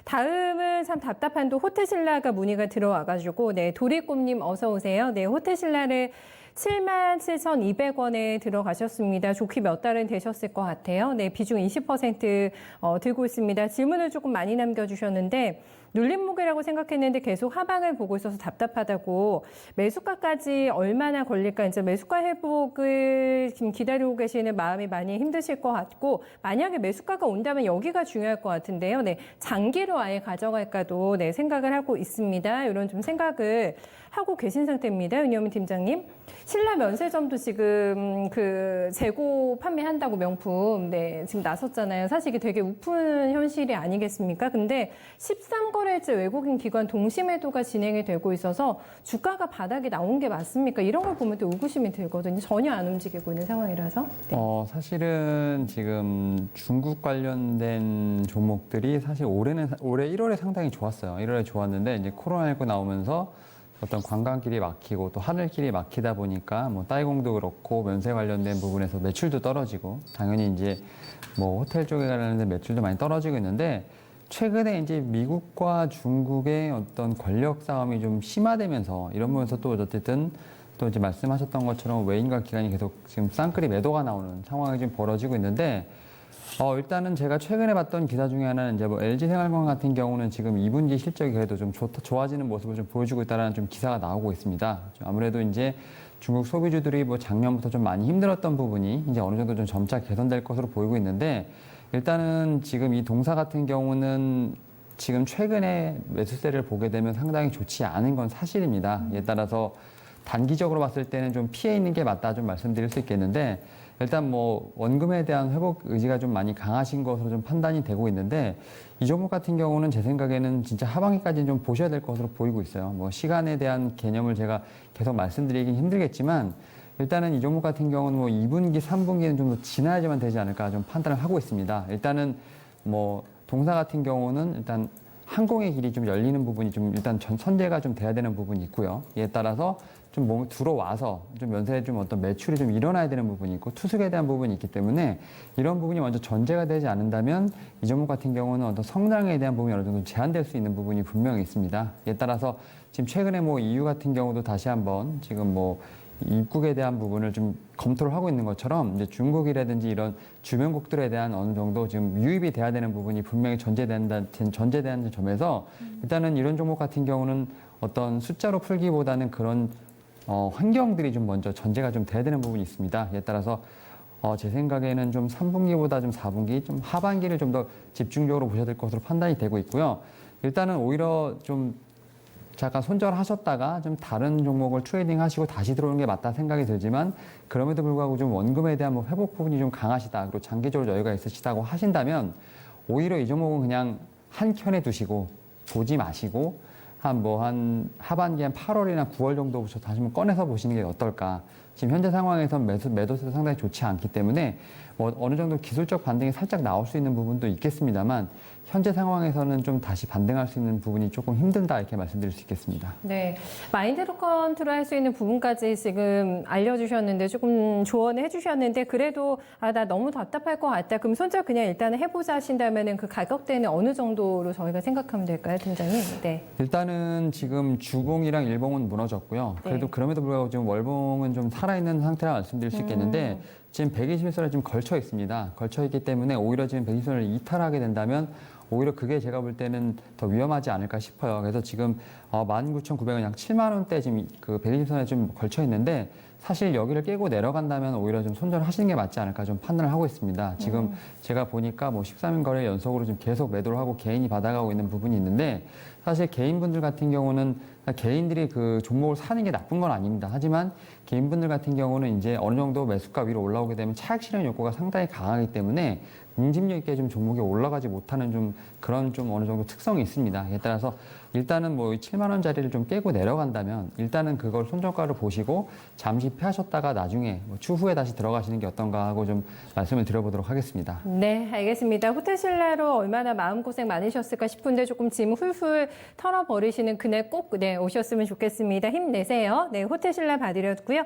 다음은 참 답답한 또 호텔신라가 문의가 들어와가지고, 네, 도리꿈님 어서 오세요. 네, 호텔신라를 77,200원에 들어가셨습니다. 좋게 몇 달은 되셨을 것 같아요. 네, 비중 20% 들고 있습니다. 질문을 조금 많이 남겨주셨는데, 눌림목이라고 생각했는데 계속 하방을 보고 있어서 답답하다고, 매수가까지 얼마나 걸릴까, 이제 매수가 회복을 지금 기다리고 계시는 마음이 많이 힘드실 것 같고, 만약에 매수가가 온다면 여기가 중요할 것 같은데요. 네, 장기로 아예 가져갈까도 네, 생각을 하고 있습니다. 이런 좀 생각을 하고 계신 상태입니다. 윤여민 팀장님. 신라 면세점도 지금 그 재고 판매한다고 명품 네, 지금 나섰잖아요. 사실 이게 되게 우픈 현실이 아니겠습니까? 근데 13거래일째 외국인 기관 동시매도가 진행이 되고 있어서 주가가 바닥에 나온 게 맞습니까? 이런 걸 보면 또 의구심이 들거든요. 전혀 안 움직이고 있는 상황이라서. 네. 사실은 지금 중국 관련된 종목들이 사실 올해 1월에 상당히 좋았어요. 1월에 좋았는데 이제 코로나19 나오면서 어떤 관광길이 막히고 또 하늘길이 막히다 보니까 뭐 따이공도 그렇고 면세 관련된 부분에서 매출도 떨어지고 당연히 이제 뭐 호텔 쪽에 관련된 매출도 많이 떨어지고 있는데 최근에 이제 미국과 중국의 어떤 권력 싸움이 좀 심화되면서 이런 부분에서 또 어쨌든 또 이제 말씀하셨던 것처럼 외인과 기관이 계속 지금 쌍끌이 매도가 나오는 상황이 좀 벌어지고 있는데 일단은 제가 최근에 봤던 기사 중에 하나는 이제 뭐 LG생활건강 같은 경우는 지금 2분기 실적이 그래도 좀 좋아지는 모습을 좀 보여주고 있다는 좀 기사가 나오고 있습니다. 아무래도 이제 중국 소비주들이 뭐 작년부터 좀 많이 힘들었던 부분이 이제 어느 정도 좀 점차 개선될 것으로 보이고 있는데 일단은 지금 이 동사 같은 경우는 지금 최근에 매수세를 보게 되면 상당히 좋지 않은 건 사실입니다. 이에 따라서 단기적으로 봤을 때는 좀 피해 있는 게 맞다 좀 말씀드릴 수 있겠는데 일단 뭐 원금에 대한 회복 의지가 좀 많이 강하신 것으로 좀 판단이 되고 있는데 이 종목 같은 경우는 제 생각에는 진짜 하반기까지는 좀 보셔야 될 것으로 보이고 있어요. 뭐 시간에 대한 개념을 제가 계속 말씀드리긴 힘들겠지만 일단은 이 종목 같은 경우는 뭐 2분기, 3분기는 좀 더 지나야지만 되지 않을까 좀 판단을 하고 있습니다. 일단은 뭐 동사 같은 경우는 일단 항공의 길이 좀 열리는 부분이 좀 일단 선제가 좀 돼야 되는 부분이 있고요. 이에 따라서 좀 들어와서 좀 면세에 좀 어떤 매출이 좀 일어나야 되는 부분이 있고 투숙에 대한 부분이 있기 때문에 이런 부분이 먼저 전제가 되지 않는다면 이 종목 같은 경우는 어떤 성장에 대한 부분이 어느 정도 제한될 수 있는 부분이 분명히 있습니다. 이에 따라서 지금 최근에 뭐 EU 같은 경우도 다시 한번 지금 뭐 입국에 대한 부분을 좀 검토를 하고 있는 것처럼 이제 중국이라든지 이런 주변국들에 대한 어느 정도 지금 유입이 돼야 되는 부분이 분명히 전제되는 점에서 일단은 이런 종목 같은 경우는 어떤 숫자로 풀기보다는 그런 환경들이 좀 먼저 전제가 좀 돼야 되는 부분이 있습니다. 이에 따라서 제 생각에는 좀 3분기보다 좀 4분기, 좀 하반기를 좀 더 집중적으로 보셔야 될 것으로 판단이 되고 있고요. 일단은 오히려 좀 잠깐 손절하셨다가 좀 다른 종목을 트레이딩 하시고 다시 들어오는 게 맞다 생각이 들지만 그럼에도 불구하고 좀 원금에 대한 뭐 회복 부분이 좀 강하시다 그리고 장기적으로 여유가 있으시다고 하신다면 오히려 이 종목은 그냥 한 켠에 두시고 보지 마시고 한 하반기 한 8월이나 9월 정도부터 다시 한번 꺼내서 보시는 게 어떨까. 지금 현재 상황에선 매도세도 상당히 좋지 않기 때문에 뭐 어느 정도 기술적 반등이 살짝 나올 수 있는 부분도 있겠습니다만 현재 상황에서는 좀 다시 반등할 수 있는 부분이 조금 힘들다 이렇게 말씀드릴 수 있겠습니다. 네, 마인드로 컨트롤 할 수 있는 부분까지 지금 알려주셨는데 조금 조언을 해주셨는데 그래도 나 너무 답답할 것 같다. 그럼 손절 그냥 일단은 해보자 하신다면은 그 가격대는 어느 정도로 저희가 생각하면 될까요, 팀장님? 네. 일단은 지금 주봉이랑 일봉은 무너졌고요. 그래도 그럼에도 불구하고 지금 월봉은 좀 살아있는 상태라 말씀드릴 수 있겠는데 지금 120일선에 지금 걸쳐 있습니다. 걸쳐 있기 때문에 오히려 지금 120선을 이탈하게 된다면 오히려 그게 제가 볼 때는 더 위험하지 않을까 싶어요. 그래서 지금 19,900원 약 7만 원대 지금 그 120선에 좀 걸쳐 있는데 사실 여기를 깨고 내려간다면 오히려 좀 손절하시는 게 맞지 않을까 좀 판단을 하고 있습니다. 지금 제가 보니까 뭐 13일 거래 연속으로 지금 계속 매도를 하고 개인이 받아가고 있는 부분이 있는데 사실 개인분들 같은 경우는 개인들이 그 종목을 사는 게 나쁜 건 아닙니다. 하지만 개인분들 같은 경우는 이제 어느 정도 매수가 위로 올라오게 되면 차익 실현 욕구가 상당히 강하기 때문에 응집력 있게 좀 종목이 올라가지 못하는 좀 그런 좀 어느 정도 특성이 있습니다. 이에 따라서 일단은 뭐 7만 원짜리를 좀 깨고 내려간다면 일단은 그걸 손절가를 보시고 잠시 피하셨다가 나중에 뭐 추후에 다시 들어가시는 게 어떤가 하고 좀 말씀을 드려보도록 하겠습니다. 네, 알겠습니다. 호텔신라로 얼마나 마음고생 많으셨을까 싶은데 조금 짐 훌훌 털어버리시는 그날 꼭 오셨으면 좋겠습니다. 힘내세요. 네, 호텔신라 봐드렸고요.